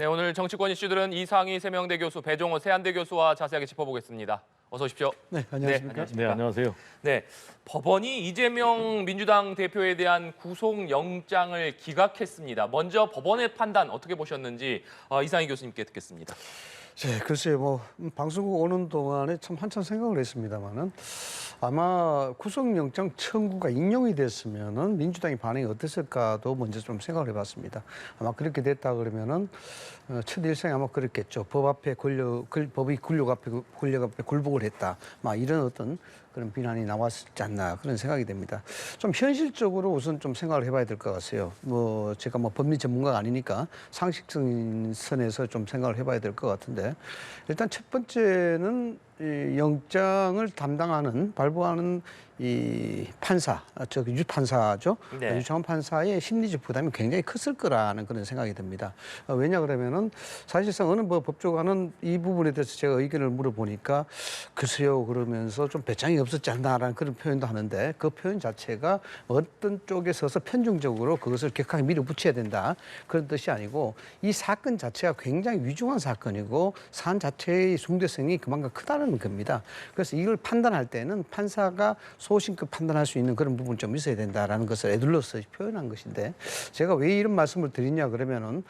네, 오늘 정치권 이슈들은 이상희 세명대 교수, 배종호 세한대 교수와 자세하게 짚어보겠습니다. 어서 오십시오. 네, 안녕하십니까? 네, 안녕하세요. 네, 법원이 이재명 민주당 대표에 대한 구속영장을 기각했습니다. 먼저 법원의 판단 어떻게 보셨는지 이상희 교수님께 듣겠습니다. 네, 글쎄요, 방송국 오는 동안에 참 한참 생각을 했습니다만은 아마 구속영장 청구가 인용이 됐으면은 민주당의 반응이 어땠을까도 먼저 좀 생각을 해봤습니다. 아마 그렇게 됐다 그러면은 첫 일생이 아마 그렇겠죠. 법이 권력 앞에 굴복을 했다. 막 이런 어떤 그런 비난이 나왔지 않나 그런 생각이 됩니다. 좀 현실적으로 우선 좀 생각을 해봐야 될 것 같아요. 제가 법리 전문가가 아니니까 상식적인 선에서 좀 생각을 해봐야 될 것 같은데 일단 첫 번째는 이 영장을 발부하는 이 판사, 유판사죠. 네. 유창훈 판사의 심리적 부담이 굉장히 컸을 거라는 그런 생각이 듭니다. 왜냐 그러면은 사실상 어느 법조관은 이 부분에 대해서 제가 의견을 물어보니까 글쎄요 그러면서 좀 배짱이 없었지 않나라는 그런 표현도 하는데 그 표현 자체가 어떤 쪽에 서서 편중적으로 그것을 격하게 밀어붙여야 된다 그런 뜻이 아니고 이 사건 자체가 굉장히 위중한 사건이고 사안 자체의 중대성이 그만큼 크다는 겁니다. 그래서 이걸 판단할 때는 판사가 소신껏 판단할 수 있는 그런 부분이 좀 있어야 된다라는 것을 에둘러서 표현한 것인데 제가 왜 이런 말씀을 드리냐 그러면은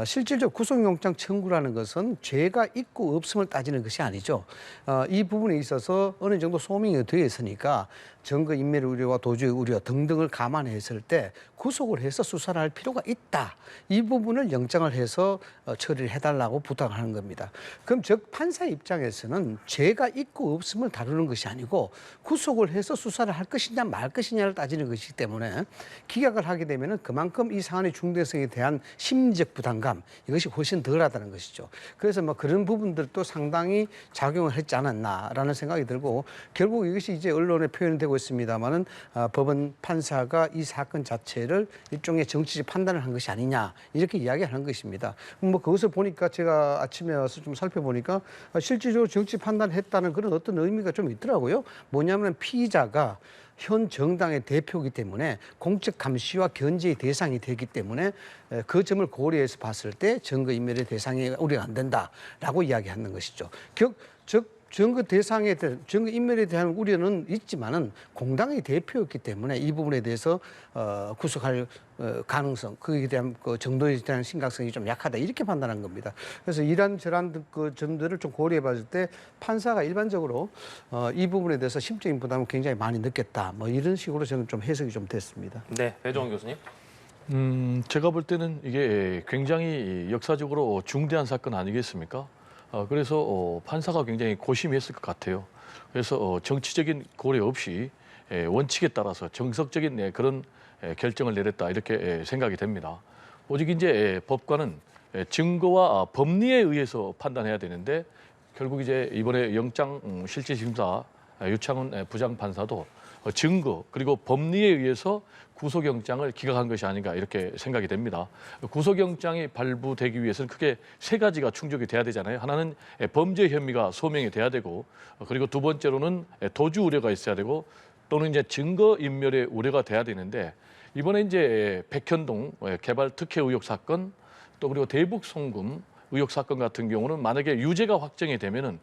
실질적 구속영장 청구라는 것은 죄가 있고 없음을 따지는 것이 아니죠. 이 부분에 있어서 어느 정도 소명이 되어 있으니까 증거인멸 우려와 도주의 우려 등등을 감안했을 때 구속을 해서 수사를 할 필요가 있다. 이 부분을 영장을 해서 처리를 해달라고 부탁을 하는 겁니다. 그럼 즉 판사 입장에서는 죄가 있고 없음을 다루는 것이 아니고 구속을 해서 수사를 할 것이냐 말 것이냐를 따지는 것이기 때문에 기각을 하게 되면 그만큼 이 사안의 중대성에 대한 심리적 부담감 이것이 훨씬 덜하다는 것이죠. 그래서 그런 부분들도 상당히 작용을 했지 않았나라는 생각이 들고 결국 이것이 이제 언론에 표현되고 있습니다만은 법원 판사가 이 사건 자체를 일종의 정치적 판단을 한 것이 아니냐 이렇게 이야기하는 것입니다. 그것을 보니까 제가 아침에 와서 좀 살펴보니까 실질적으로 정치 판단했다는 그런 어떤 의미가 좀 있더라고요. 뭐냐면 피의자가 현 정당의 대표이기 때문에 공적 감시와 견제의 대상이 되기 때문에 그 점을 고려해서 봤을 때 증거인멸의 대상이 우려가 안 된다라고 이야기하는 것이죠. 즉 증거인멸에 대한 우려는 있지만은 공당의 대표였기 때문에 이 부분에 대해서 구속할 가능성, 그에 대한 그 정도에 대한 심각성이 좀 약하다 이렇게 판단한 겁니다. 그래서 이런저런 그 점들을 좀 고려해봤을 때 판사가 일반적으로 이 부분에 대해서 심적인 부담을 굉장히 많이 느꼈다. 이런 식으로 저는 좀 해석이 좀 됐습니다. 네, 배종호 교수님. 제가 볼 때는 이게 굉장히 역사적으로 중대한 사건 아니겠습니까? 그래서 판사가 굉장히 고심했을 것 같아요. 그래서 정치적인 고려 없이 원칙에 따라서 정석적인 그런 결정을 내렸다 이렇게 생각이 됩니다. 오직 이제 법관은 증거와 법리에 의해서 판단해야 되는데 결국 이제 이번에 영장 실질심사 유창훈 부장판사도 증거 그리고 법리에 의해서 구속영장을 기각한 것이 아닌가 이렇게 생각이 됩니다. 구속영장이 발부되기 위해서는 크게 세 가지가 충족이 돼야 되잖아요. 하나는 범죄 혐의가 소명이 돼야 되고 그리고 두 번째로는 도주 우려가 있어야 되고 또는 이제 증거인멸의 우려가 돼야 되는데 이번에 이제 백현동 개발 특혜 의혹 사건 또 그리고 대북 송금 의혹 사건 같은 경우는 만약에 유죄가 확정이 되면은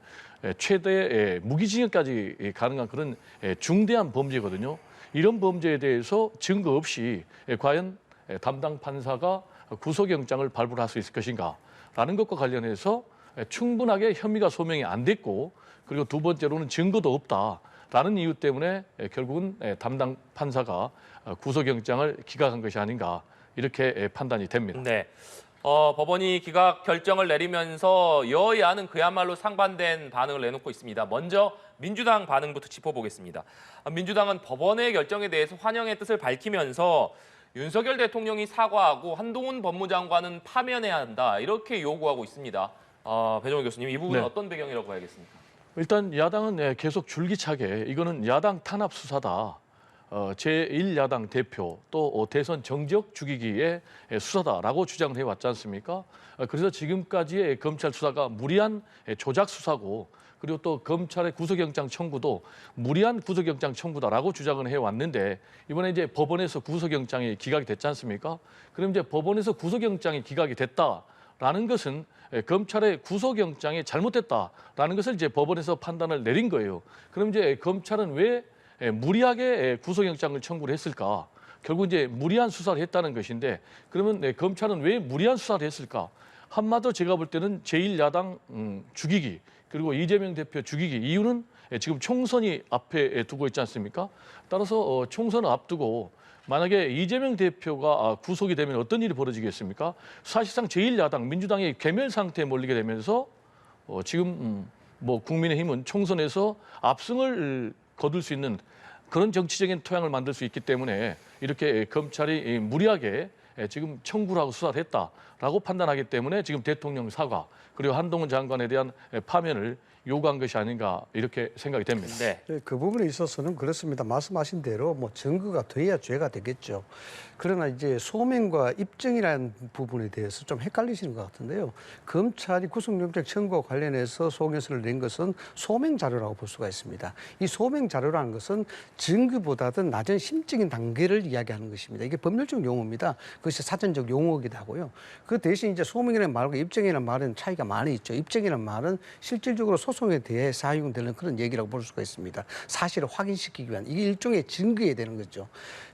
최대 무기징역까지 가능한 그런 중대한 범죄거든요. 이런 범죄에 대해서 증거 없이 과연 담당 판사가 구속영장을 발부할 수 있을 것인가라는 것과 관련해서 충분하게 혐의가 소명이 안 됐고 그리고 두 번째로는 증거도 없다라는 이유 때문에 결국은 담당 판사가 구속영장을 기각한 것이 아닌가 이렇게 판단이 됩니다. 네. 법원이 기각 결정을 내리면서 여야는 그야말로 상반된 반응을 내놓고 있습니다. 먼저 민주당 반응부터 짚어보겠습니다. 민주당은 법원의 결정에 대해서 환영의 뜻을 밝히면서 윤석열 대통령이 사과하고 한동훈 법무장관은 파면해야 한다 이렇게 요구하고 있습니다. 배종호 교수님, 이 부분은 어떤 배경이라고 봐야겠습니까? 일단 야당은 계속 줄기차게 이거는 야당 탄압 수사다. 제1야당 대표 또 대선 정적 죽이기의 수사다라고 주장을 해왔지 않습니까? 그래서 지금까지의 검찰 수사가 무리한 조작 수사고 그리고 또 검찰의 구속영장 청구도 무리한 구속영장 청구다라고 주장을 해왔는데 이번에 이제 법원에서 구속영장이 기각이 됐지 않습니까? 그럼 이제 법원에서 구속영장이 기각이 됐다. 했다라는 것은 검찰의 구속영장이 잘못됐다라는 것을 이제 법원에서 판단을 내린 거예요. 그럼 이제 검찰은 왜 무리하게 구속영장을 청구를 했을까? 결국 이제 무리한 수사를 했다는 것인데 그러면 검찰은 왜 무리한 수사를 했을까? 한마디로 제가 볼 때는 제1야당 죽이기 그리고 이재명 대표 죽이기 이유는 지금 총선이 앞에 두고 있지 않습니까? 따라서 총선을 앞두고 만약에 이재명 대표가 구속이 되면 어떤 일이 벌어지겠습니까? 사실상 제1야당 민주당이 괴멸 상태에 몰리게 되면서 지금 뭐 국민의힘은 총선에서 압승을 거둘 수 있는 그런 정치적인 토양을 만들 수 있기 때문에 이렇게 검찰이 무리하게 지금 청구를 하고 수사를 했다라고 판단하기 때문에 지금 대통령 사과 그리고 한동훈 장관에 대한 파면을 요구한 것이 아닌가 이렇게 생각이 됩니다. 네. 그 부분에 있어서는 그렇습니다. 말씀하신 대로 뭐 증거가 돼야 죄가 되겠죠. 그러나 이제 소명과 입증이라는 부분에 대해서 좀 헷갈리시는 것 같은데요. 검찰이 구속영장 청구와 관련해서 소견서를 낸 것은 소명 자료라고 볼 수가 있습니다. 이 소명 자료라는 것은 증거보다는 낮은 심적인 단계를 이야기하는 것입니다. 이게 법률적 용어입니다. 그것이 사전적 용어이기도 하고요. 그 대신 이제 소명이라는 말과 입증이라는 말은 차이가 많이 있죠. 입증이라는 말은 실질적으로 소송에 대해 사용되는 그런 얘기라고 볼 수가 있습니다. 사실을 확인시키기 위한 이게 일종의 증거에 되는 거죠.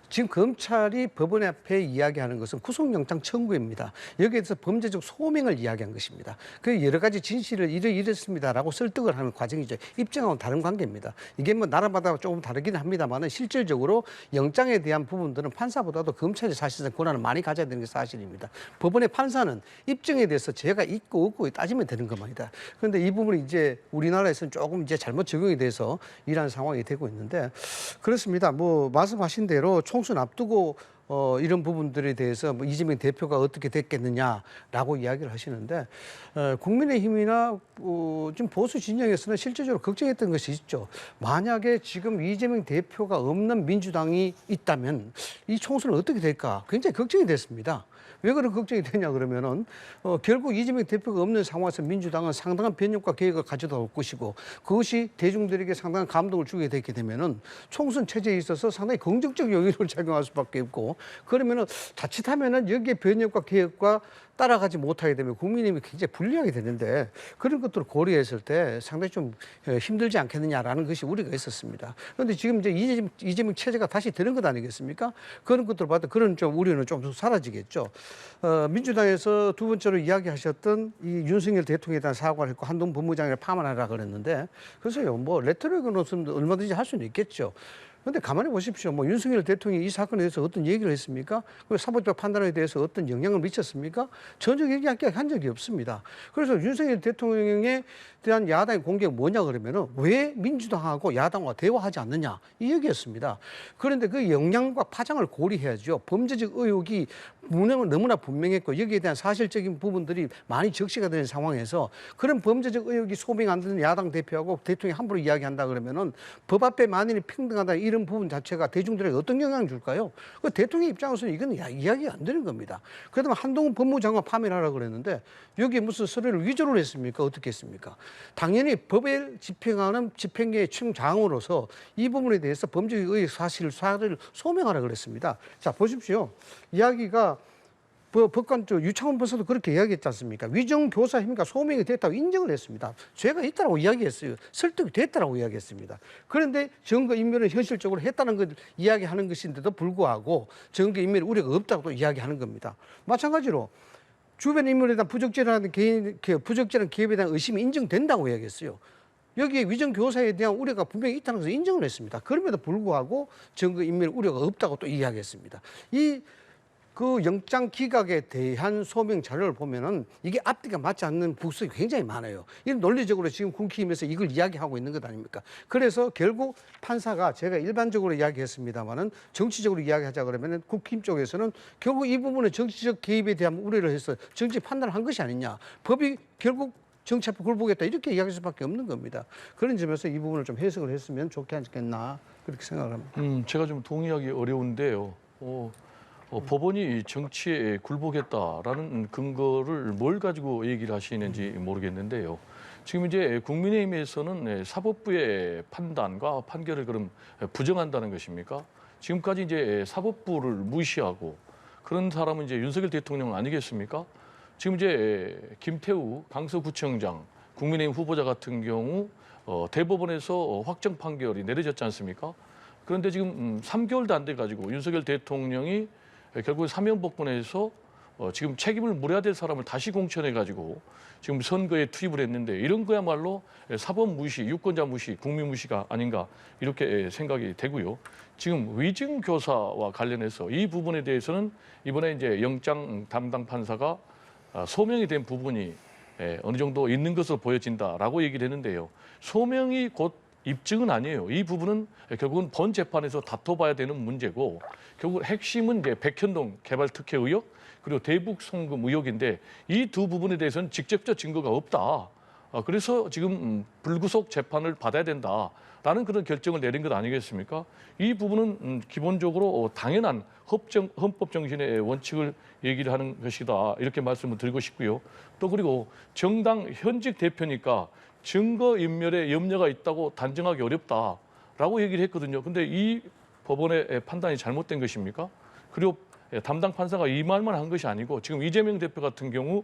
지금 검찰이 법원 앞에 이야기하는 것은 구속영장 청구입니다. 여기에 대해서 범죄적 소명을 이야기한 것입니다. 그 여러 가지 진실을 이랬습니다라고 설득을 하는 과정이죠. 입증하고는 다른 관계입니다. 이게 뭐 나라마다 조금 다르긴 합니다만은 실질적으로 영장에 대한 부분들은 판사보다도 검찰이 사실상 권한을 많이 가져야 되는 게 사실입니다. 법원의 판사는 입증에 대해서 죄가 있고 없고 따지면 되는 겁니다. 그런데 이 부분이 이제 우리나라에서는 조금 이제 잘못 적용이 돼서 이러한 상황이 되고 있는데 그렇습니다. 뭐 말씀하신 대로 총선 앞두고 이런 부분들에 대해서 뭐 이재명 대표가 어떻게 됐겠느냐라고 이야기를 하시는데 국민의힘이나 지금 보수 진영에서는 실질적으로 걱정했던 것이 있죠. 만약에 지금 이재명 대표가 없는 민주당이 있다면 이 총선은 어떻게 될까 굉장히 걱정이 됐습니다. 왜 그런 걱정이 되냐 그러면은 결국 이재명 대표가 없는 상황에서 민주당은 상당한 변혁과 개혁을 가져다 올 것이고 그것이 대중들에게 상당한 감동을 주게 되게 되면은 총선 체제에 있어서 상당히 긍정적 요인을 작용할 수밖에 없고 그러면은 자칫하면은 여기에 변혁과 개혁과 따라가지 못하게 되면 국민의힘이 굉장히 불리하게 되는데 그런 것들을 고려했을 때 상당히 좀 힘들지 않겠느냐라는 것이 우려가 있었습니다. 그런데 지금 이제 이재명 체제가 다시 되는 것 아니겠습니까? 그런 것들을 봐도 그런 좀 우려는 좀 사라지겠죠. 민주당에서 두 번째로 이야기하셨던 이 윤석열 대통령에 대한 사과를 했고 한동훈 법무장관을 파면하라 그랬는데 글쎄요, 뭐 레토릭은 없으면 얼마든지 할 수는 있겠죠. 그런데 가만히 보십시오. 뭐 윤석열 대통령이 이 사건에 대해서 어떤 얘기를 했습니까? 그 사법적 판단에 대해서 어떤 영향을 미쳤습니까? 전혀 얘기한 적이 없습니다. 그래서 윤석열 대통령에 대한 야당의 공격이 뭐냐 그러면은 왜 민주당하고 야당과 대화하지 않느냐 이 얘기였습니다. 그런데 그 영향과 파장을 고려해야죠. 범죄적 의혹이 너무나 분명했고 여기에 대한 사실적인 부분들이 많이 적시가 되는 상황에서 그런 범죄적 의혹이 소명 안 되는 야당 대표하고 대통령이 함부로 이야기한다 그러면은 법 앞에 만인이 평등하다 이런 부분 자체가 대중들에게 어떤 영향을 줄까요? 그 대통령 입장에서는 이건 이야기가 안 되는 겁니다. 그러다 한동훈 법무장관 파면하라 그랬는데 여기에 무슨 서류를 위조를 했습니까? 어떻게 했습니까? 당연히 법에 집행하는 집행계의 총장으로서 이 부분에 대해서 범죄적 의혹 사실을 소명하라 그랬습니다. 자 보십시오. 이야기가 법관 유창훈 판사도 그렇게 이야기했지 않습니까? 위정교사 힘과 소명이 됐다고 인정을 했습니다. 죄가 있다고 이야기했어요. 설득이 됐다고 이야기했습니다. 그런데 증거인멸은 현실적으로 했다는 걸 이야기하는 것인데도 불구하고 증거인멸 우려가 없다고 이야기하는 겁니다. 마찬가지로 주변 인물에 대한 부적절한 기업에 대한 의심이 인정된다고 이야기했어요. 여기에 위정교사에 대한 우려가 분명히 있다는 것을 인정을 했습니다. 그럼에도 불구하고 증거인멸 우려가 없다고 또 이야기했습니다. 그 영장 기각에 대한 소명 자료를 보면은 이게 앞뒤가 맞지 않는 부분이 굉장히 많아요. 이런 논리적으로 지금 국힘에서 이걸 이야기하고 있는 것 아닙니까? 그래서 결국 판사가 제가 일반적으로 이야기했습니다만은 정치적으로 이야기하자 그러면은 국힘 쪽에서는 결국 이 부분은 정치적 개입에 대한 우려를 해서 정치 판단을 한 것이 아니냐. 법이 결국 정치 앞에 굴복했다 이렇게 이야기할 수밖에 없는 겁니다. 그런 점에서 이 부분을 좀 해석을 했으면 좋지 않겠나 그렇게 생각을 합니다. 제가 좀 동의하기 어려운데요. 법원이 정치에 굴복했다라는 근거를 뭘 가지고 얘기를 하시는지 모르겠는데요. 지금 이제 국민의힘에서는 사법부의 판단과 판결을 그럼 부정한다는 것입니까? 지금까지 이제 사법부를 무시하고 그런 사람은 이제 윤석열 대통령 아니겠습니까? 지금 이제 김태우 강서구청장 국민의힘 후보자 같은 경우 대법원에서 확정 판결이 내려졌지 않습니까? 그런데 지금 3개월도 안 돼 가지고 윤석열 대통령이 결국 사면복권에서 지금 책임을 물어야 될 사람을 다시 공천해 가지고 지금 선거에 투입을 했는데 이런 거야말로 사법 무시, 유권자 무시, 국민 무시가 아닌가 이렇게 생각이 되고요. 지금 위증 교사와 관련해서 이 부분에 대해서는 이번에 이제 영장 담당 판사가 소명이 된 부분이 어느 정도 있는 것으로 보여진다라고 얘기를 했는데요. 소명이 곧 입증은 아니에요. 이 부분은 결국은 본 재판에서 다퉈봐야 되는 문제고 결국 핵심은 이제 백현동 개발 특혜 의혹 그리고 대북 송금 의혹인데 이 두 부분에 대해서는 직접적 증거가 없다. 그래서 지금 불구속 재판을 받아야 된다라는 그런 결정을 내린 것 아니겠습니까? 이 부분은 기본적으로 당연한 헌법 정신의 원칙을 얘기를 하는 것이다. 이렇게 말씀을 드리고 싶고요. 또 그리고 정당 현직 대표니까 증거인멸에 염려가 있다고 단정하기 어렵다라고 얘기를 했거든요. 근데 이 법원의 판단이 잘못된 것입니까? 그리고 담당 판사가 이 말만 한 것이 아니고 지금 이재명 대표 같은 경우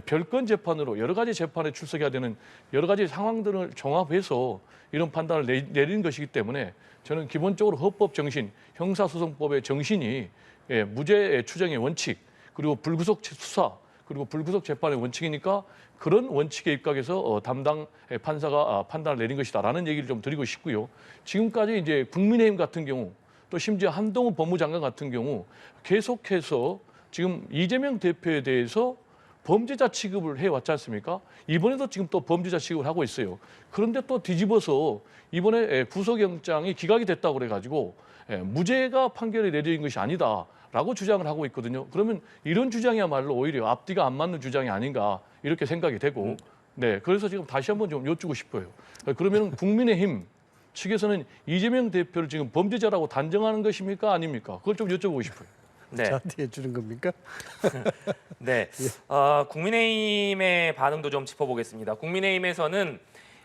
별건 재판으로 여러 가지 재판에 출석해야 되는 여러 가지 상황들을 종합해서 이런 판단을 내리는 것이기 때문에 저는 기본적으로 헌법 정신, 형사소송법의 정신이 무죄 추정의 원칙, 그리고 불구속 수사, 그리고 불구속 재판의 원칙이니까 그런 원칙에 입각해서 담당 판사가 판단을 내린 것이다라는 얘기를 좀 드리고 싶고요. 지금까지 이제 국민의힘 같은 경우 또 심지어 한동훈 법무장관 같은 경우 계속해서 지금 이재명 대표에 대해서 범죄자 취급을 해왔지 않습니까? 이번에도 지금 또 범죄자 취급을 하고 있어요. 그런데 또 뒤집어서 이번에 구속영장이 기각이 됐다고 그래가지고 무죄가 판결이 내려진 것이 아니다라고 주장을 하고 있거든요. 그러면 이런 주장이야말로 오히려 앞뒤가 안 맞는 주장이 아닌가 이렇게 생각이 되고 네, 그래서 지금 다시 한번 좀 여쭙고 싶어요. 그러면 국민의힘 측에서는 이재명 대표를 지금 범죄자라고 단정하는 것입니까? 아닙니까? 그걸 좀 여쭤보고 싶어요. 네. 저한테 해주는 겁니까? 네. 국민의힘의 반응도 좀 짚어보겠습니다. 국민의힘에서는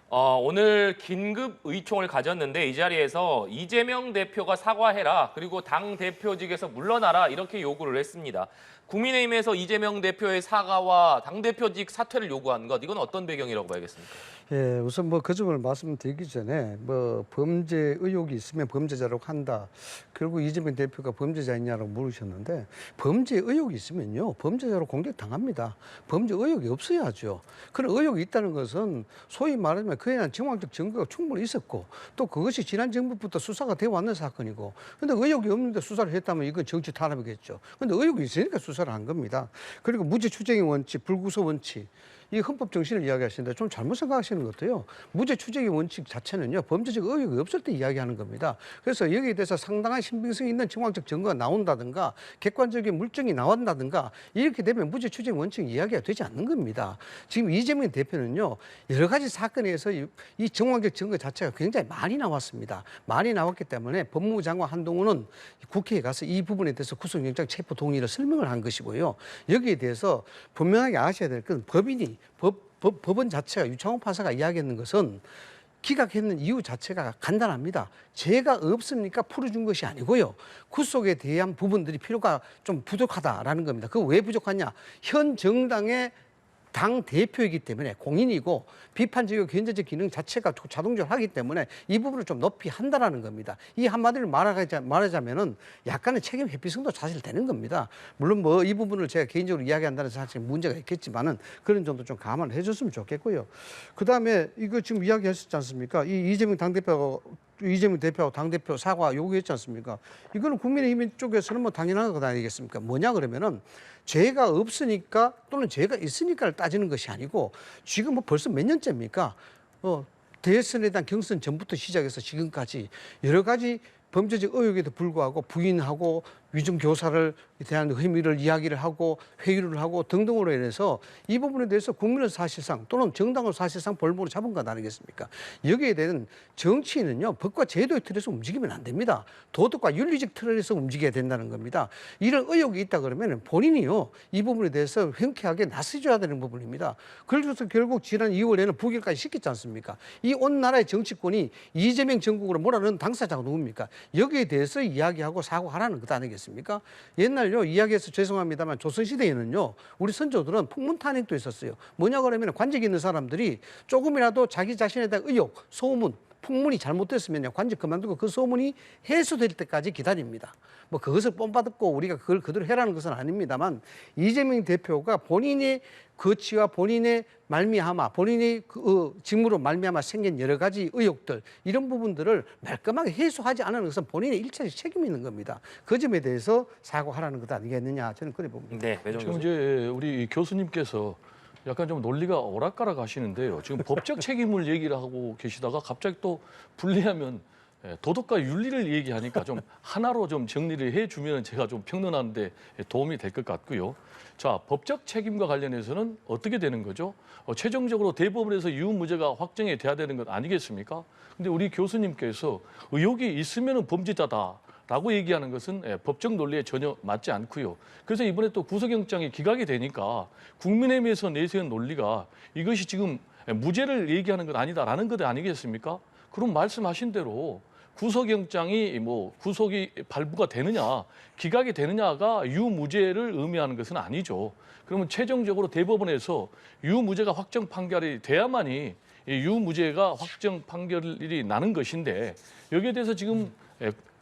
오늘 긴급 의총을 가졌는데 이 자리에서 이재명 대표가 사과해라 그리고 당 대표직에서 물러나라 이렇게 요구를 했습니다. 국민의힘에서 이재명 대표의 사과와 당 대표직 사퇴를 요구한 것 이건 어떤 배경이라고 봐야겠습니까? 예, 우선 뭐 그 점을 말씀드리기 전에 뭐 범죄 의혹이 있으면 범죄자라고 한다. 결국 이재명 대표가 범죄자이냐라고 물으셨는데 범죄 의혹이 있으면요 범죄자로 공격 당합니다. 범죄 의혹이 없어야죠. 그런 의혹이 있다는 것은 소위 말하면 그에 대한 정황적 증거가 충분히 있었고 또 그것이 지난 정부부터 수사가 되어 왔는 사건이고 근데 의혹이 없는데 수사를 했다면 이건 정치 탄압이겠죠. 근데 의혹이 있으니까 수사를 한 겁니다. 그리고 무죄 추정의 원칙, 불구속 원칙 이 헌법 정신을 이야기하시는데 좀 잘못 생각하시는 것 같아요. 무죄 추정의 원칙 자체는요 범죄적 의혹이 없을 때 이야기하는 겁니다. 그래서 여기에 대해서 상당한 신빙성이 있는 정황적 증거가 나온다든가 객관적인 물증이 나온다든가 이렇게 되면 무죄 추정 원칙 이야기가 되지 않는 겁니다. 지금 이재명 대표는요 여러 가지 사건에서 이 정황적 증거 자체가 굉장히 많이 나왔습니다. 많이 나왔기 때문에 법무부 장관 한동훈은 국회에 가서 이 부분에 대해서 구속영장 체포 동의를 설명을 한 것이고요. 여기에 대해서 분명하게 아셔야 될 건 법원 자체가 유창호 판사가 이야기했는 것은 기각했는 이유 자체가 간단합니다. 죄가 없으니까 풀어준 것이 아니고요. 구속에 대한 부분들이 필요가 좀 부족하다라는 겁니다. 그거 왜 부족하냐? 현 정당의 당 대표이기 때문에 공인이고 비판적이고 견제적 기능 자체가 자동적으로 하기 때문에 이 부분을 좀 높이 한다라는 겁니다. 이 한마디로 말하자면은 약간의 책임 회피성도 사실 되는 겁니다. 물론 뭐 이 부분을 제가 개인적으로 이야기한다는 사실 문제가 있겠지만은 그런 점도 좀 감안을 해줬으면 좋겠고요. 그 다음에 이거 지금 이야기하셨지 않습니까? 이 이재명 대표하고 당대표 사과 요구했지 않습니까? 이거는 국민의힘 쪽에서는 뭐 당연한 것 아니겠습니까? 뭐냐 그러면은 죄가 없으니까 또는 죄가 있으니까를 따지는 것이 아니고 지금 뭐 벌써 몇 년째입니까? 대선에 대한 경선 전부터 시작해서 지금까지 여러 가지 범죄적 의혹에도 불구하고 부인하고 위증 교사를 대한 혐의를 이야기를 하고 회유를 하고 등등으로 인해서 이 부분에 대해서 국민을 사실상 또는 정당을 사실상 볼모로 잡은 것 아니겠습니까? 여기에 대한 정치인은요 법과 제도의 틀에서 움직이면 안 됩니다. 도덕과 윤리적 틀에서 움직여야 된다는 겁니다. 이런 의혹이 있다 그러면 본인이요 이 부분에 대해서 흔쾌하게 나서줘야 되는 부분입니다. 그래서 결국 지난 2월에는 부결까지 시켰지 않습니까? 이 온 나라의 정치권이 이재명 정국으로 몰아넣은 당사자가 누굽니까? 여기에 대해서 이야기하고 사과하라는 것 아니겠습니까? 아니겠습니까? 옛날요 이야기해서 죄송합니다만 조선시대에는요 우리 선조들은 풍문탄핵도 있었어요. 뭐냐 그러면 관직 있는 사람들이 조금이라도 자기 자신에 대한 의혹, 소문, 풍문이 잘못됐으면요 관직 그만두고 그 소문이 해소될 때까지 기다립니다. 뭐 그것을 뽐받고 우리가 그걸 그대로 해라는 것은 아닙니다만 이재명 대표가 본인의 거취와 본인의 말미암아 본인의 그 직무로 말미암아 생긴 여러 가지 의혹들 이런 부분들을 말끔하게 해소하지 않은 것은 본인의 일차적 책임이 있는 겁니다. 그 점에 대해서 사과하라는 것 아니겠느냐 저는 그래 봅니다. 네, 배정 지금 교수. 이제 우리 교수님께서 약간 좀 논리가 오락가락 하시는데요. 지금 법적 책임을 얘기를 하고 계시다가 갑자기 또 분리하면 도덕과 윤리를 얘기하니까 좀 하나로 좀 정리를 해주면 제가 좀 평론하는데 도움이 될 것 같고요. 자, 법적 책임과 관련해서는 어떻게 되는 거죠? 최종적으로 대법원에서 유무죄가 확정이 돼야 되는 것 아니겠습니까? 근데 우리 교수님께서 의혹이 있으면 범죄자다라고 얘기하는 것은 법적 논리에 전혀 맞지 않고요. 그래서 이번에 또 구속영장이 기각이 되니까 국민의힘에서 내세운 논리가 이것이 지금 무죄를 얘기하는 것 아니다라는 것 아니겠습니까? 그럼 말씀하신 대로 구속영장이 뭐 구속이 발부가 되느냐, 기각이 되느냐가 유무죄를 의미하는 것은 아니죠. 그러면 최종적으로 대법원에서 유무죄가 확정 판결이 돼야만이 이 유무죄가 확정 판결이 나는 것인데 여기에 대해서 지금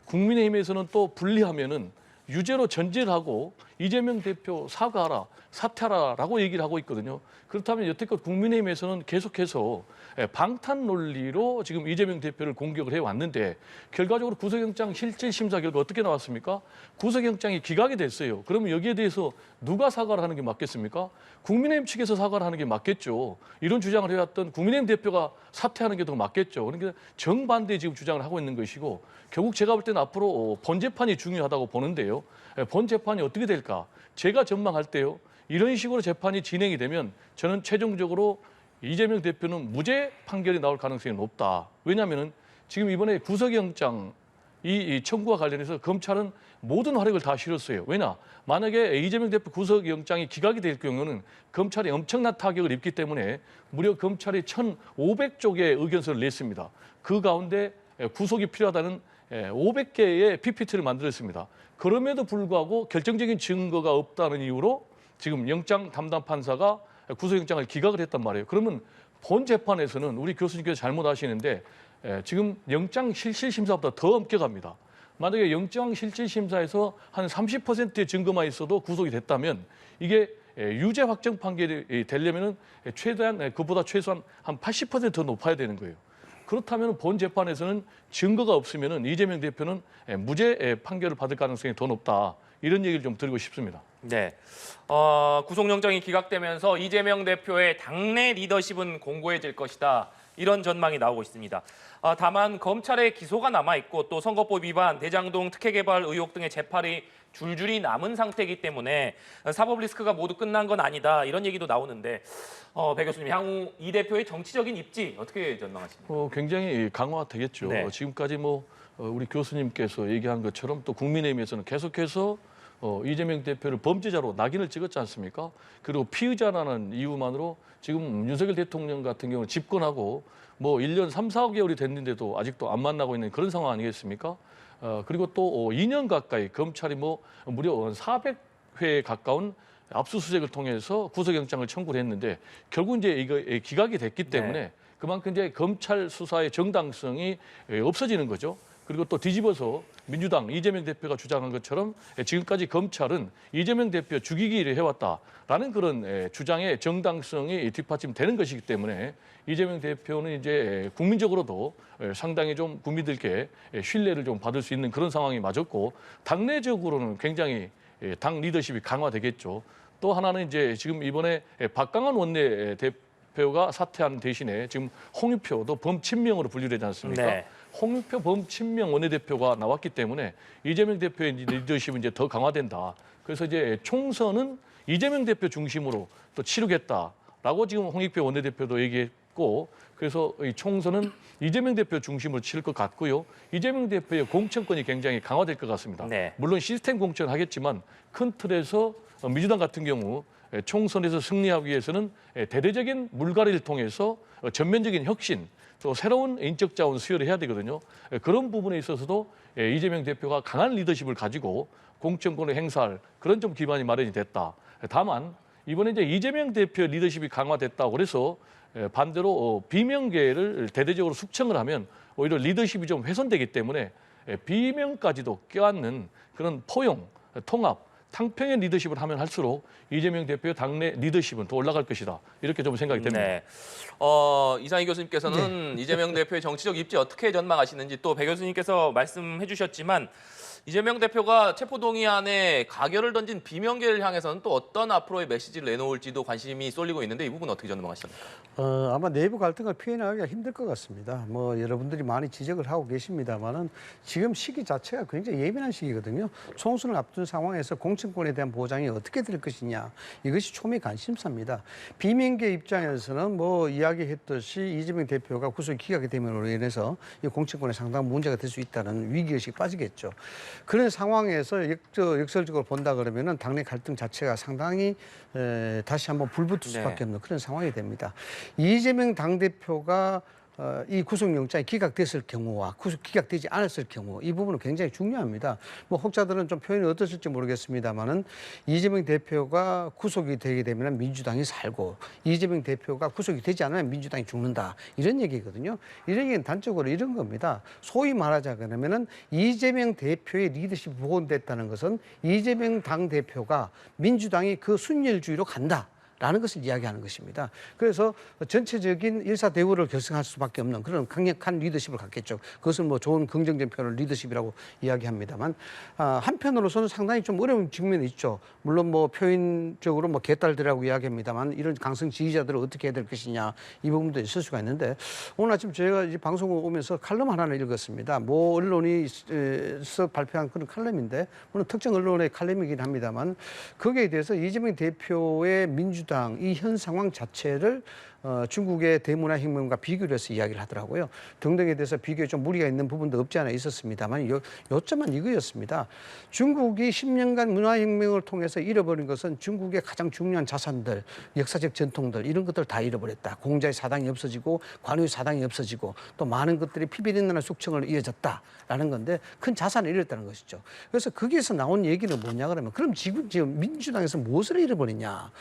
국민의힘에서는 또 분리하면은 유죄로 전제를 하고 이재명 대표 사과하라, 사퇴하라라고 얘기를 하고 있거든요. 그렇다면 여태껏 국민의힘에서는 계속해서 방탄 논리로 지금 이재명 대표를 공격을 해왔는데 결과적으로 구속영장 실질심사 결과 어떻게 나왔습니까? 구속영장이 기각이 됐어요. 그러면 여기에 대해서 누가 사과를 하는 게 맞겠습니까? 국민의힘 측에서 사과를 하는 게 맞겠죠. 이런 주장을 해왔던 국민의힘 대표가 사퇴하는 게 더 맞겠죠. 그러니까 정반대 지금 주장을 하고 있는 것이고 결국 제가 볼 때는 앞으로 본재판이 중요하다고 보는데요. 본재판이 어떻게 될까? 제가 전망할 때요. 이런 식으로 재판이 진행이 되면 저는 최종적으로 이재명 대표는 무죄 판결이 나올 가능성이 높다. 왜냐하면 지금 이번에 구속영장 이 청구와 관련해서 검찰은 모든 화력을 다 실었어요. 왜냐? 만약에 이재명 대표 구속영장이 기각이 될 경우는 검찰이 엄청난 타격을 입기 때문에 무려 검찰이 1,500쪽의 의견서를 냈습니다. 그 가운데 구속이 필요하다는 500개의 PPT를 만들었습니다. 그럼에도 불구하고 결정적인 증거가 없다는 이유로 지금 영장 담당 판사가 구속영장을 기각을 했단 말이에요. 그러면 본 재판에서는 우리 교수님께서 잘못하시는데 지금 영장 실질심사보다 더 엄격합니다. 만약에 영장 실질심사에서 한 30%의 증거만 있어도 구속이 됐다면 이게 유죄 확정 판결이 되려면은 최대한 그보다 최소한 한 80%더 높아야 되는 거예요. 그렇다면 본 재판에서는 증거가 없으면은 이재명 대표는 무죄 판결을 받을 가능성이 더 높다. 이런 얘기를 좀 드리고 싶습니다. 네. 구속영장이 기각되면서 이재명 대표의 당내 리더십은 공고해질 것이다. 이런 전망이 나오고 있습니다. 다만 검찰의 기소가 남아있고 또 선거법 위반, 대장동 특혜개발 의혹 등의 재판이 줄줄이 남은 상태이기 때문에 사법 리스크가 모두 끝난 건 아니다. 이런 얘기도 나오는데 배 교수님, 향후 이 대표의 정치적인 입지 어떻게 전망하십니까? 굉장히 강화되겠죠. 네. 지금까지 우리 교수님께서 얘기한 것처럼 또 국민의힘에서는 계속해서 이재명 대표를 범죄자로 낙인을 찍었지 않습니까? 그리고 피의자라는 이유만으로 지금 윤석열 대통령 같은 경우는 집권하고 1년 3, 4개월이 됐는데도 아직도 안 만나고 있는 그런 상황 아니겠습니까? 그리고 또 2년 가까이 검찰이 무려 400회 가까운 압수수색을 통해서 구속영장을 청구를 했는데 결국 이제 이거 기각이 됐기 때문에 네. 그만큼 이제 검찰 수사의 정당성이 없어지는 거죠. 그리고 또 뒤집어서 민주당 이재명 대표가 주장한 것처럼 지금까지 검찰은 이재명 대표 죽이기를 해왔다라는 그런 주장의 정당성이 뒷받침되는 것이기 때문에 이재명 대표는 이제 국민적으로도 상당히 좀 국민들께 신뢰를 좀 받을 수 있는 그런 상황이 맞았고 당내적으로는 굉장히 당 리더십이 강화되겠죠. 또 하나는 이제 지금 이번에 박강원 원내대표가 사퇴한 대신에 지금 홍익표도 범친명으로 분류되지 않습니까? 네. 홍익표 범친명 원내대표가 나왔기 때문에 이재명 대표의 리더십은 이제 더 강화된다. 그래서 이제 총선은 이재명 대표 중심으로 또 치르겠다라고 지금 홍익표 원내대표도 얘기했고, 그래서 이 총선은 이재명 대표 중심으로 치를 것 같고요. 이재명 대표의 공천권이 굉장히 강화될 것 같습니다. 네. 물론 시스템 공천을 하겠지만 큰 틀에서 민주당 같은 경우 총선에서 승리하기 위해서는 대대적인 물갈이를 통해서 전면적인 혁신, 또 새로운 인적 자원 수혈을 해야 되거든요. 그런 부분에 있어서도 이재명 대표가 강한 리더십을 가지고 공천권을 행사할 그런 좀 기반이 마련이 됐다. 다만 이번에 이제 이재명 대표 리더십이 강화됐다고 그래서 반대로 비명계를 대대적으로 숙청을 하면 오히려 리더십이 좀 훼손되기 때문에 비명까지도 껴안는 그런 포용, 통합, 탕평의 리더십을 하면 할수록 이재명 대표의 당내 리더십은 더 올라갈 것이다. 이렇게 좀 생각이 됩니다. 네. 이상희 교수님께서는 이재명 대표의 정치적 입지 어떻게 전망하시는지 또 배 교수님께서 말씀해 주셨지만 이재명 대표가 체포동의안에 가결을 던진 비명계를 향해서는 또 어떤 앞으로의 메시지를 내놓을지도 관심이 쏠리고 있는데 이 부분 어떻게 전망하십니까? 아마 내부 갈등을 표현하기가 힘들 것 같습니다. 뭐 여러분들이 많이 지적을 하고 계십니다만은 지금 시기 자체가 굉장히 예민한 시기거든요. 총선을 앞둔 상황에서 공천권에 대한 보장이 어떻게 될 것이냐 이것이 초미 관심사입니다. 비명계 입장에서는 뭐 이야기했듯이 이재명 대표가 구속 기각이 됨으로 인해서 이 공천권에 상당한 문제가 될 수 있다는 위기의식이 빠지겠죠. 그런 상황에서 역설적으로 본다 그러면은 당내 갈등 자체가 상당히 다시 한번 불붙을 수밖에 없는 그런 상황이 됩니다. 이재명 당대표가 이 구속영장이 기각됐을 경우와 기각되지 않았을 경우 이 부분은 굉장히 중요합니다. 뭐 혹자들은 좀 표현이 어떠실지 모르겠습니다만은 이재명 대표가 구속이 되게 되면 민주당이 살고 이재명 대표가 구속이 되지 않으면 민주당이 죽는다 이런 얘기거든요. 이런 얘기는 단적으로 이런 겁니다. 소위 말하자 그러면은 이재명 대표의 리더십이 복원됐다는 것은 이재명 당대표가 민주당이 그 순혈주의로 간다. 라는 것을 이야기하는 것입니다. 그래서 전체적인 일사대우를 결성할 수밖에 없는 그런 강력한 리더십을 갖겠죠. 그것을 뭐 좋은 긍정적인 표현을 리더십이라고 이야기합니다만 한편으로서는 상당히 좀 어려운 측면이 있죠. 물론 뭐 표현적으로 뭐 개딸들이라고 이야기합니다만 이런 강성 지지자들을 어떻게 해야 될 것이냐 이 부분도 있을 수가 있는데 오늘 아침 제가 이 방송을 오면서 칼럼 하나를 읽었습니다. 모 언론에서 발표한 그런 칼럼인데 물론 특정 언론의 칼럼이긴 합니다만 거기에 대해서 이재명 대표의 민주당 이 현 상황 자체를 중국의 대문화혁명과 비교를 해서 이야기를 하더라고요. 등등에 대해서 비교에 좀 무리가 있는 부분도 없지 않아 있었습니다만 요점은 이거였습니다. 중국이 10년간 문화혁명을 통해서 잃어버린 것은 중국의 가장 중요한 자산들, 역사적 전통들 이런 것들을 다 잃어버렸다. 공자의 사당이 없어지고 관우의 사당이 없어지고 또 많은 것들이 피비린내나 숙청을 이어졌다라는 건데 큰 자산을 잃었다는 것이죠. 그래서 거기에서 나온 얘기는 뭐냐 그러면 그럼 지금 민주당에서 무엇을 잃어버리냐.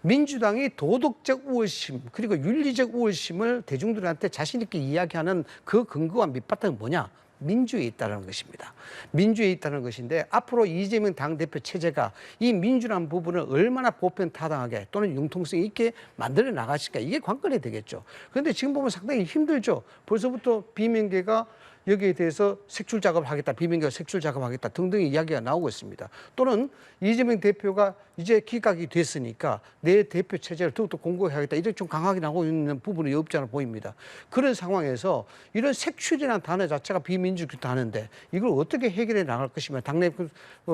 민주당이 도덕적 우월심 그리고 윤리적 우월심을 대중들한테 자신 있게 이야기하는 그 근거와 밑바탕은 뭐냐? 민주에 있다는 것입니다. 민주에 있다는 것인데 앞으로 이재명 당대표 체제가 이 민주라는 부분을 얼마나 보편타당하게 또는 융통성 있게 만들어 나가실까 이게 관건이 되겠죠. 그런데 지금 보면 상당히 힘들죠. 벌써부터 비명계가 여기에 대해서 색출 작업을 하겠다, 비명계가 색출 작업을 하겠다 등등의 이야기가 나오고 있습니다. 또는 이재명 대표가 이제 기각이 됐으니까 내 대표 체제를 더욱더 공고히 하겠다 이렇게 좀 강하게 나오고 있는 부분이 없지 않아 보입니다. 그런 상황에서 이런 색출이라는 단어 자체가 비민주적 단어인데 이걸 어떻게 해결해 나갈 것이며 당내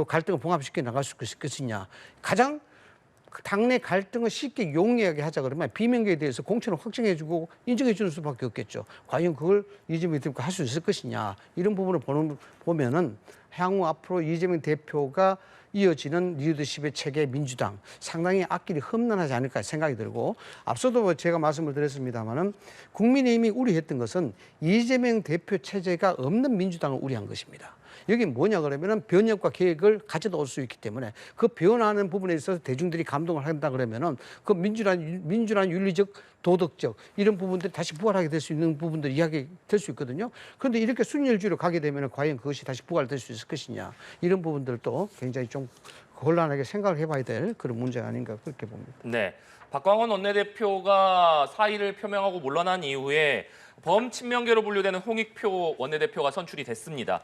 갈등을 봉합시켜 나갈 수 있을 것이냐. 가장 당내 갈등을 쉽게 용이하게 하자 그러면 비명계에 대해서 공천을 확정해주고 인정해주는 수밖에 없겠죠. 과연 그걸 이재명 대표가 할 수 있을 것이냐 이런 부분을 보면은 향후 앞으로 이재명 대표가 이어지는 리더십의 체계 민주당 상당히 앞길이 험난하지 않을까 생각이 들고 앞서도 제가 말씀을 드렸습니다마는 국민의힘이 우려했던 것은 이재명 대표 체제가 없는 민주당을 우려한 것입니다. 여기 뭐냐 그러면은 변혁과 계획을 가져다 올 수 있기 때문에 그 변화하는 부분에 있어서 대중들이 감동을 한다 그러면은 그 민주란 윤리적 도덕적 이런 부분들이 다시 부활하게 될 수 있는 부분들이 이야기될 수 있거든요. 그런데 이렇게 순혈주의로 가게 되면은 과연 그것이 다시 부활될 수 있을 것이냐 이런 부분들도 굉장히 좀 곤란하게 생각을 해봐야 될 그런 문제가 아닌가 그렇게 봅니다. 네, 박광원 원내대표가 사의를 표명하고 물러난 이후에 범친명계로 분류되는 홍익표 원내대표가 선출이 됐습니다.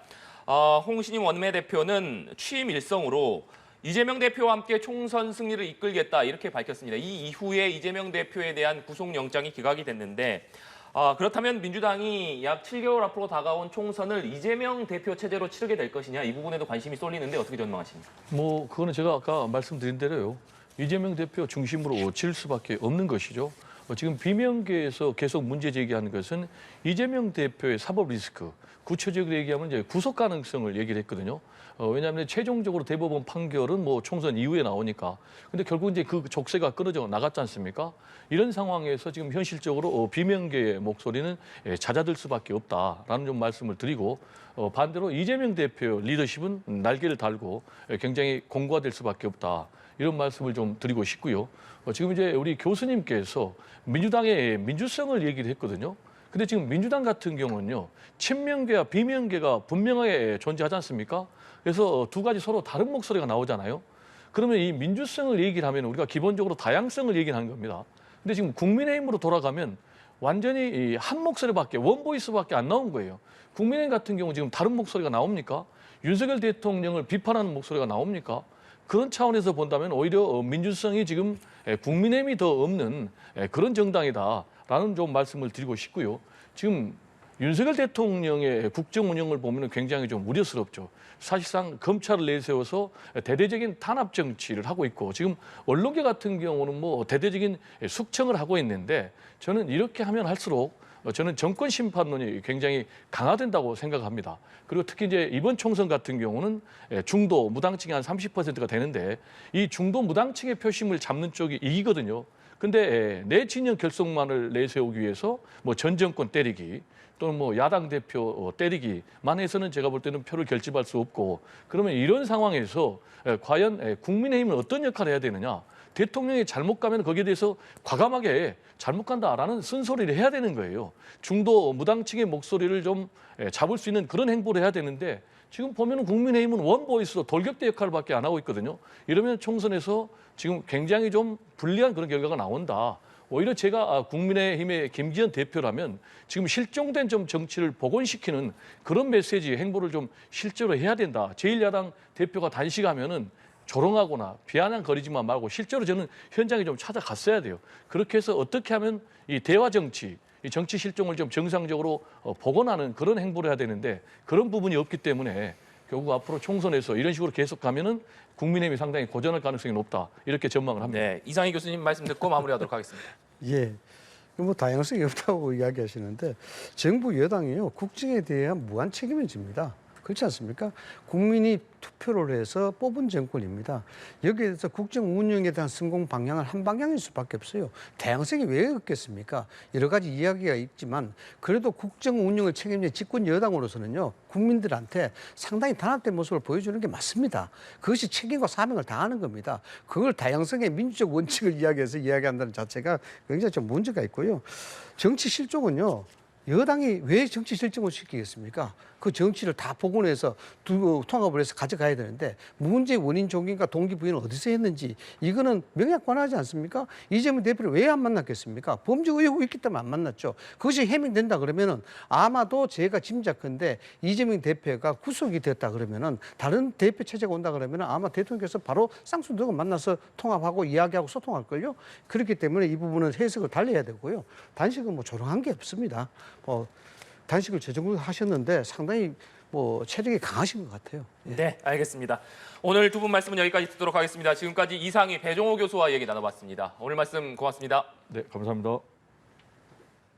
홍신임 원내대표는 취임 일성으로 이재명 대표와 함께 총선 승리를 이끌겠다 이렇게 밝혔습니다. 이 이후에 이재명 대표에 대한 구속영장이 기각이 됐는데 그렇다면 민주당이 약 7개월 앞으로 다가온 총선을 이재명 대표 체제로 치르게 될 것이냐 이 부분에도 관심이 쏠리는데 어떻게 전망하십니까? 뭐 그거는 제가 아까 말씀드린 대로요. 이재명 대표 중심으로 칠 수밖에 없는 것이죠. 지금 비명계에서 계속 문제 제기하는 것은 이재명 대표의 사법 리스크, 구체적으로 얘기하면 이제 구속 가능성을 얘기를 했거든요. 왜냐하면 최종적으로 대법원 판결은 뭐 총선 이후에 나오니까. 근데 결국 이제 그 족쇄가 끊어져 나갔지 않습니까? 이런 상황에서 지금 현실적으로 비명계의 목소리는 잦아들 수밖에 없다라는 좀 말씀을 드리고, 반대로 이재명 대표 리더십은 날개를 달고 굉장히 공고화될 수밖에 없다. 이런 말씀을 좀 드리고 싶고요. 지금 이제 우리 교수님께서 민주당의 민주성을 얘기를 했거든요. 근데 지금 민주당 같은 경우는요, 친명계와 비명계가 분명하게 존재하지 않습니까? 그래서 두 가지 서로 다른 목소리가 나오잖아요. 그러면 이 민주성을 얘기를 하면 우리가 기본적으로 다양성을 얘기를 하는 겁니다. 근데 지금 국민의힘으로 돌아가면 완전히 한 목소리밖에, 원보이스밖에 안 나온 거예요. 국민의힘 같은 경우 지금 다른 목소리가 나옵니까? 윤석열 대통령을 비판하는 목소리가 나옵니까? 그런 차원에서 본다면 오히려 민주성이 지금 국민의힘이 더 없는 그런 정당이다라는 좀 말씀을 드리고 싶고요. 지금 윤석열 대통령의 국정 운영을 보면 굉장히 좀 우려스럽죠. 사실상 검찰을 내세워서 대대적인 탄압 정치를 하고 있고, 지금 언론계 같은 경우는 뭐 대대적인 숙청을 하고 있는데, 저는 이렇게 하면 할수록 저는 정권 심판론이 굉장히 강화된다고 생각합니다. 그리고 특히 이제 이번 총선 같은 경우는 중도 무당층이 한 30%가 되는데, 이 중도 무당층의 표심을 잡는 쪽이 이기거든요. 근데 내 진영 결속만을 내세우기 위해서 뭐 전 정권 때리기, 또는 뭐 야당 대표 때리기만 해서는 제가 볼 때는 표를 결집할 수 없고, 그러면 이런 상황에서 과연 국민의힘은 어떤 역할을 해야 되느냐? 대통령이 잘못 가면 거기에 대해서 과감하게 잘못 간다라는 쓴소리를 해야 되는 거예요. 중도 무당층의 목소리를 좀 잡을 수 있는 그런 행보를 해야 되는데, 지금 보면은 국민의힘은 원보이스로 돌격대 역할밖에 안 하고 있거든요. 이러면 총선에서 지금 굉장히 좀 불리한 그런 결과가 나온다. 오히려 제가 국민의힘의 김기현 대표라면 지금 실종된 좀 정치를 복원시키는 그런 메시지 행보를 좀 실제로 해야 된다. 제1야당 대표가 단식하면은 조롱하거나 비아냥거리지만 말고 실제로 저는 현장에 좀 찾아갔어야 돼요. 그렇게 해서 어떻게 하면 이 대화 정치, 이 정치 실종을 좀 정상적으로 복원하는 그런 행보를 해야 되는데, 그런 부분이 없기 때문에 결국 앞으로 총선에서 이런 식으로 계속 가면은 국민의힘이 상당히 고전할 가능성이 높다, 이렇게 전망을 합니다. 네, 이상희 교수님 말씀 듣고 마무리하도록 하겠습니다. 예. 뭐 다양성이 없다고 이야기하시는데, 정부 여당이요, 국정에 대한 무한 책임을 집니다. 그렇지 않습니까? 국민이 투표를 해서 뽑은 정권입니다. 여기에 대해서 국정 운영에 대한 성공 방향은 한 방향일 수밖에 없어요. 다양성이 왜 없겠습니까? 여러 가지 이야기가 있지만, 그래도 국정 운영을 책임진 집권 여당으로서는요, 국민들한테 상당히 단합된 모습을 보여주는 게 맞습니다. 그것이 책임과 사명을 다하는 겁니다. 그걸 다양성의 민주적 원칙을 이야기해서 이야기한다는 자체가 굉장히 좀 문제가 있고요. 정치 실종은요, 여당이 왜 정치 실종을 시키겠습니까? 그 정치를 다 복원해서 통합을 해서 가져가야 되는데, 문제의 원인 종기과 동기부여는 어디서 했는지 이거는 명약관하지 않습니까? 이재명 대표를 왜 안 만났겠습니까? 범죄 의혹이 있기 때문에 안 만났죠. 그것이 해명된다 그러면은 아마도 제가 짐작컨대 이재명 대표가 구속이 됐다 그러면은, 다른 대표 체제가 온다 그러면은 아마 대통령께서 바로 쌍수들과 만나서 통합하고 이야기하고 소통할걸요. 그렇기 때문에 이 부분은 해석을 달리 해야 되고요. 단식은 뭐 조롱한 게 없습니다. 단식을 저 정도 하셨는데 상당히 뭐 체력이 강하신 것 같아요. 예. 네, 알겠습니다. 오늘 두 분 말씀은 여기까지 듣도록 하겠습니다. 지금까지 이상희 배종호 교수와 얘기 나눠봤습니다. 오늘 말씀 고맙습니다. 네, 감사합니다.